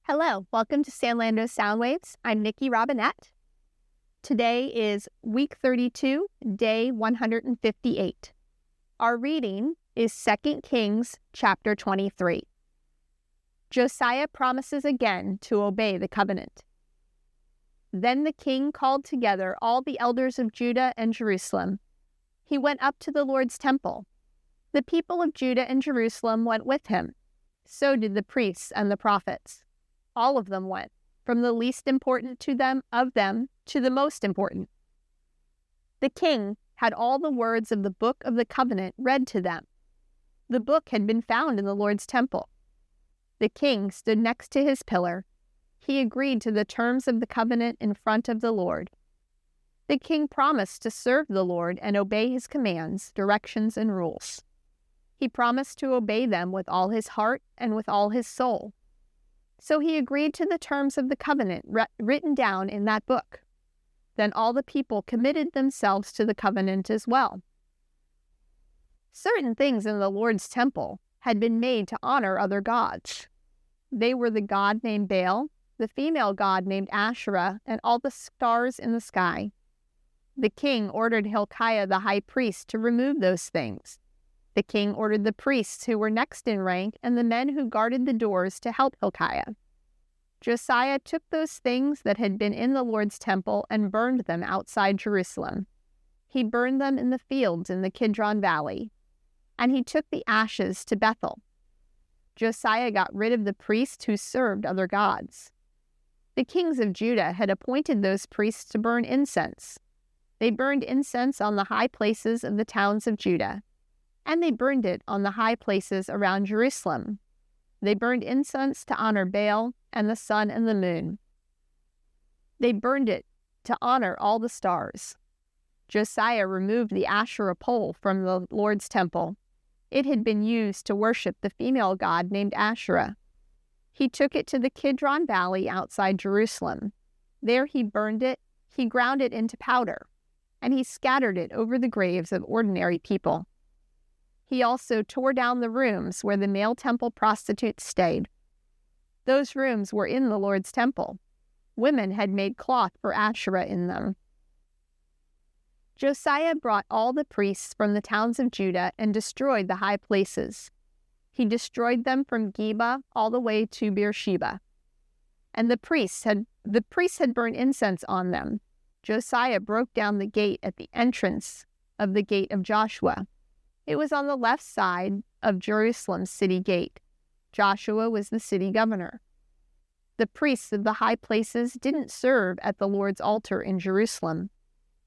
Hello, welcome to San Lando Soundwaves. I'm Nikki Robinette. Today is week 32, day 158. Our reading is 2 Kings chapter 23. Josiah promises again to obey the covenant. Then the king called together all the elders of Judah and Jerusalem. He went up to the Lord's temple. The people of Judah and Jerusalem went with him. So did the priests and the prophets. All of them went, from the least important of them to the most important. The king had all the words of the book of the covenant read to them. The book had been found in the Lord's temple. The king stood next to his pillar. He agreed to the terms of the covenant in front of the Lord. The king promised to serve the Lord and obey his commands, directions, and rules. He promised to obey them with all his heart and with all his soul. So he agreed to the terms of the covenant written down in that book. Then all the people committed themselves to the covenant as well. Certain things in the Lord's temple had been made to honor other gods. They were the god named Baal, the female god named Asherah, and all the stars in the sky. The king ordered Hilkiah the high priest to remove those things. The king ordered the priests who were next in rank and the men who guarded the doors to help Hilkiah. Josiah took those things that had been in the Lord's temple and burned them outside Jerusalem. He burned them in the fields in the Kidron Valley, and he took the ashes to Bethel. Josiah got rid of the priests who served other gods. The kings of Judah had appointed those priests to burn incense. They burned incense on the high places of the towns of Judah, and they burned it on the high places around Jerusalem. They burned incense to honor Baal and the sun and the moon. They burned it to honor all the stars. Josiah removed the Asherah pole from the Lord's temple. It had been used to worship the female god named Asherah. He took it to the Kidron Valley outside Jerusalem. There he burned it, he ground it into powder, and he scattered it over the graves of ordinary people. He also tore down the rooms where the male temple prostitutes stayed. Those rooms were in the Lord's temple. Women had made cloth for Asherah in them. Josiah brought all the priests from the towns of Judah and destroyed the high places. He destroyed them from Geba all the way to Beersheba. And the priests had burned incense on them. Josiah broke down the gate at the entrance of the gate of Joshua. It was on the left side of Jerusalem's city gate. Joshua was the city governor. The priests of the high places didn't serve at the Lord's altar in Jerusalem.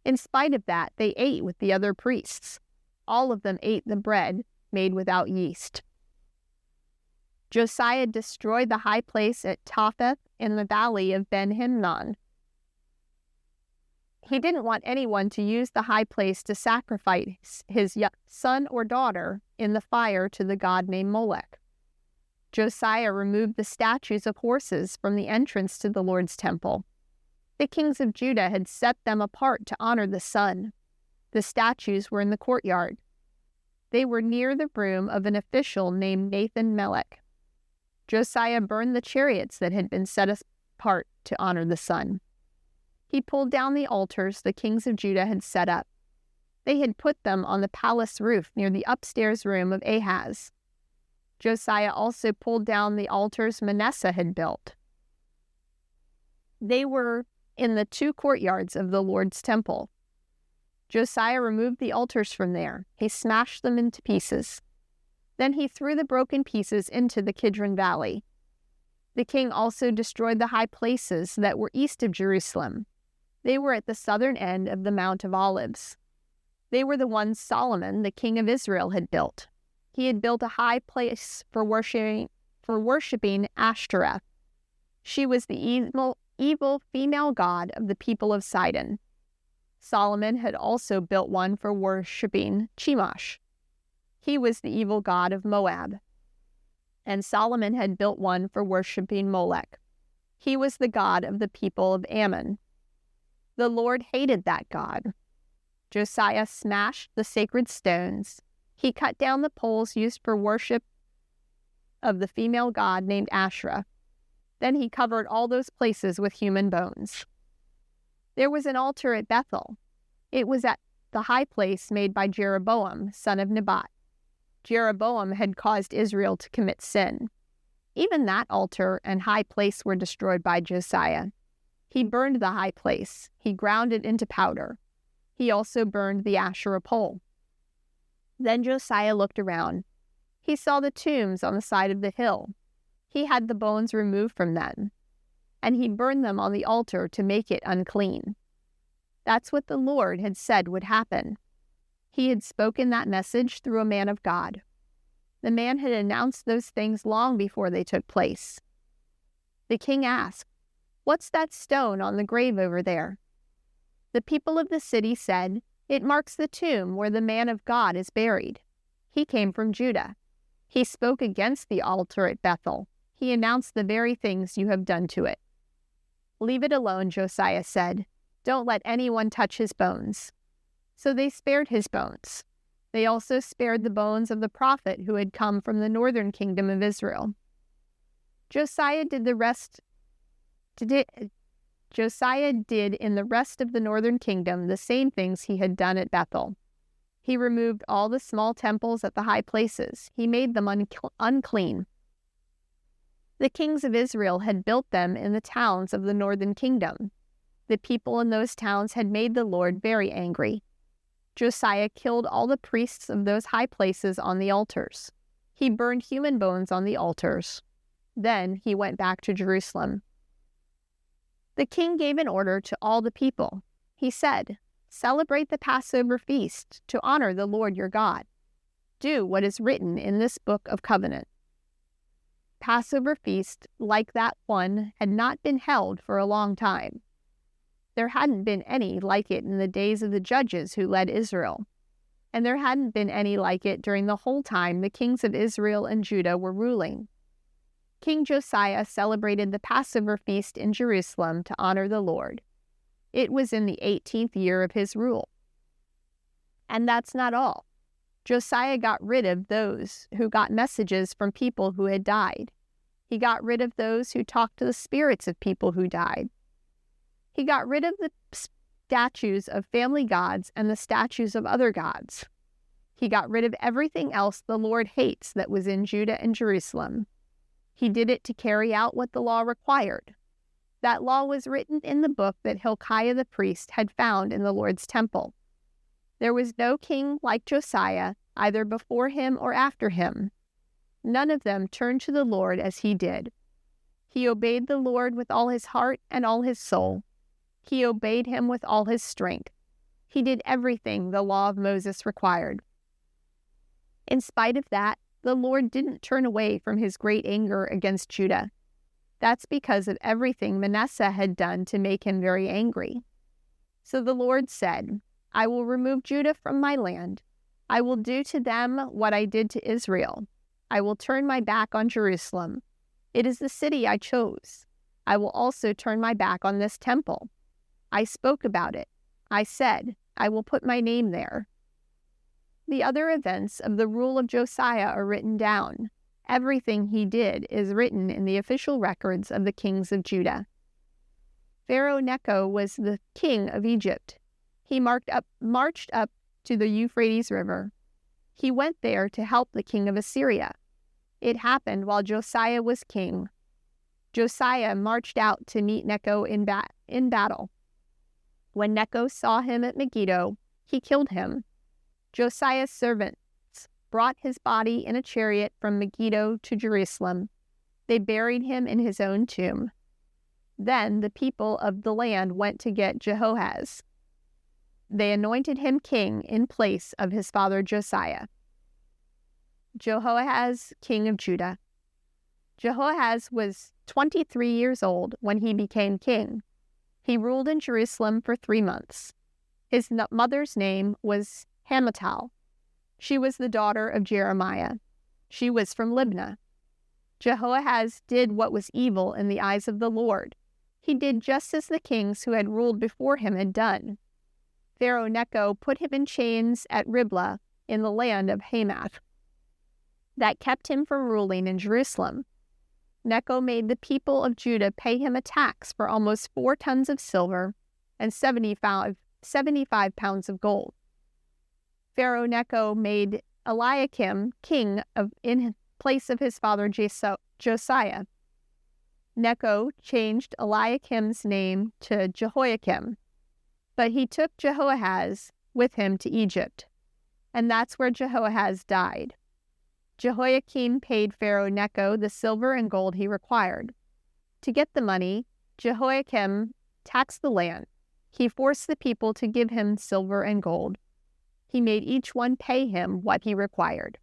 In spite of that, they ate with the other priests. All of them ate the bread made without yeast. Josiah destroyed the high place at Topheth in the valley of Ben-Hinnom. He didn't want anyone to use the high place to sacrifice his son or daughter in the fire to the god named Molech. Josiah removed the statues of horses from the entrance to the Lord's temple. The kings of Judah had set them apart to honor the sun. The statues were in the courtyard. They were near the room of an official named Nathan-Melech. Josiah burned the chariots that had been set apart to honor the sun. He pulled down the altars the kings of Judah had set up. They had put them on the palace roof near the upstairs room of Ahaz. Josiah also pulled down the altars Manasseh had built. They were in the two courtyards of the Lord's temple. Josiah removed the altars from there. He smashed them into pieces. Then he threw the broken pieces into the Kidron Valley. The king also destroyed the high places that were east of Jerusalem. They were at the southern end of the Mount of Olives. They were the ones Solomon, the king of Israel, had built. He had built a high place for worshiping Ashtoreth. She was the evil female god of the people of Sidon. Solomon had also built one for worshiping Chemosh. He was the evil god of Moab. And Solomon had built one for worshiping Molech. He was the god of the people of Ammon. The Lord hated that god. Josiah smashed the sacred stones. He cut down the poles used for worship of the female god named Asherah. Then he covered all those places with human bones. There was an altar at Bethel. It was at the high place made by Jeroboam, son of Nebat. Jeroboam had caused Israel to commit sin. Even that altar and high place were destroyed by Josiah. He burned the high place. He ground it into powder. He also burned the Asherah pole. Then Josiah looked around. He saw the tombs on the side of the hill. He had the bones removed from them, and he burned them on the altar to make it unclean. That's what the Lord had said would happen. He had spoken that message through a man of God. The man had announced those things long before they took place. The king asked, "What's that stone on the grave over there?" The people of the city said, "It marks the tomb where the man of God is buried. He came from Judah. He spoke against the altar at Bethel. He announced the very things you have done to it." "Leave it alone," Josiah said. "Don't let anyone touch his bones." So they spared his bones. They also spared the bones of the prophet who had come from the northern kingdom of Israel. Josiah did in the rest of the northern kingdom the same things he had done at Bethel. He removed all the small temples at the high places. He made them unclean. The kings of Israel had built them in the towns of the northern kingdom. The people in those towns had made the Lord very angry. Josiah killed all the priests of those high places on the altars. He burned human bones on the altars. Then he went back to Jerusalem. The king gave an order to all the people. He said, "Celebrate the Passover feast to honor the Lord your God. Do what is written in this book of covenant." Passover feast like that one had not been held for a long time. There hadn't been any like it in the days of the judges who led Israel, and there hadn't been any like it during the whole time the kings of Israel and Judah were ruling. King Josiah celebrated the Passover feast in Jerusalem to honor the Lord. It was in the 18th year of his rule. And that's not all. Josiah got rid of those who got messages from people who had died. He got rid of those who talked to the spirits of people who died. He got rid of the statues of family gods and the statues of other gods. He got rid of everything else the Lord hates that was in Judah and Jerusalem. He did it to carry out what the law required. That law was written in the book that Hilkiah the priest had found in the Lord's temple. There was no king like Josiah, either before him or after him. None of them turned to the Lord as he did. He obeyed the Lord with all his heart and all his soul. He obeyed him with all his strength. He did everything the law of Moses required. In spite of that, the Lord didn't turn away from his great anger against Judah. That's because of everything Manasseh had done to make him very angry. So the Lord said, "I will remove Judah from my land. I will do to them what I did to Israel. I will turn my back on Jerusalem. It is the city I chose. I will also turn my back on this temple. I spoke about it. I said, I will put my name there." The other events of the rule of Josiah are written down. Everything he did is written in the official records of the kings of Judah. Pharaoh Necho was the king of Egypt. He marched up to the Euphrates River. He went there to help the king of Assyria. It happened while Josiah was king. Josiah marched out to meet Necho in battle. When Necho saw him at Megiddo, he killed him. Josiah's servants brought his body in a chariot from Megiddo to Jerusalem. They buried him in his own tomb. Then the people of the land went to get Jehoahaz. They anointed him king in place of his father Josiah. Jehoahaz, king of Judah. Jehoahaz was 23 years old when he became king. He ruled in Jerusalem for 3 months. His mother's name was Hamutal. She was the daughter of Jeremiah. She was from Libnah. Jehoahaz did what was evil in the eyes of the Lord. He did just as the kings who had ruled before him had done. Pharaoh Necho put him in chains at Riblah in the land of Hamath. That kept him from ruling in Jerusalem. Necho made the people of Judah pay him a tax for almost 4 tons of silver and 75 pounds of gold. Pharaoh Necho made Eliakim king in place of his father Josiah. Necho changed Eliakim's name to Jehoiakim, but he took Jehoahaz with him to Egypt, and that's where Jehoahaz died. Jehoiakim paid Pharaoh Necho the silver and gold he required. To get the money, Jehoiakim taxed the land. He forced the people to give him silver and gold. He made each one pay him what he required.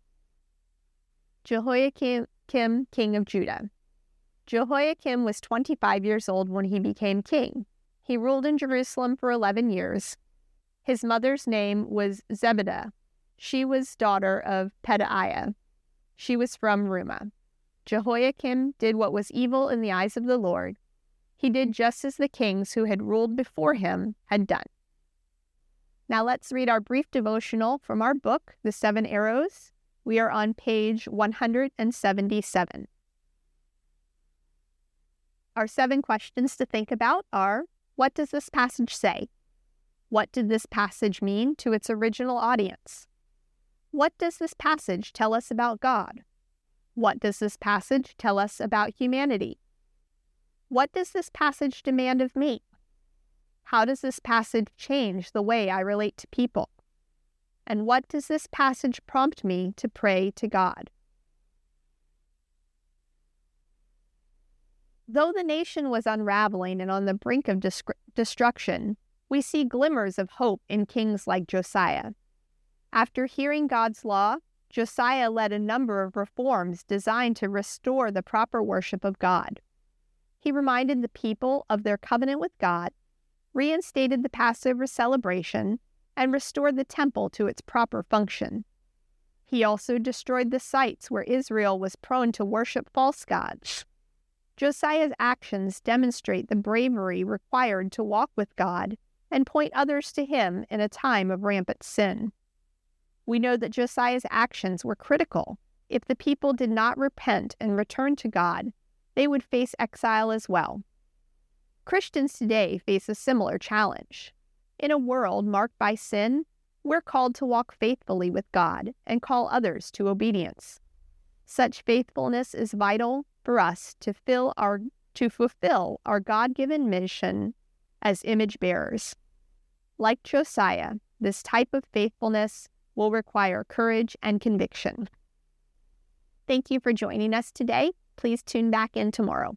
Jehoiakim, king of Judah. Jehoiakim was 25 years old when he became king. He ruled in Jerusalem for 11 years. His mother's name was Zebidah. She was daughter of Pedaiah. She was from Rumah. Jehoiakim did what was evil in the eyes of the Lord. He did just as the kings who had ruled before him had done. Now let's read our brief devotional from our book, The 7 Arrows. We are on page 177. Our 7 questions to think about are: what does this passage say? What did this passage mean to its original audience? What does this passage tell us about God? What does this passage tell us about humanity? What does this passage demand of me? How does this passage change the way I relate to people? And what does this passage prompt me to pray to God? Though the nation was unraveling and on the brink of destruction, we see glimmers of hope in kings like Josiah. After hearing God's law, Josiah led a number of reforms designed to restore the proper worship of God. He reminded the people of their covenant with God, reinstated the Passover celebration, and restored the temple to its proper function. He also destroyed the sites where Israel was prone to worship false gods. Josiah's actions demonstrate the bravery required to walk with God and point others to him in a time of rampant sin. We know that Josiah's actions were critical. If the people did not repent and return to God, they would face exile as well. Christians today face a similar challenge. In a world marked by sin, we're called to walk faithfully with God and call others to obedience. Such faithfulness is vital for us to fulfill our God-given mission as image bearers. Like Josiah, this type of faithfulness will require courage and conviction. Thank you for joining us today. Please tune back in tomorrow.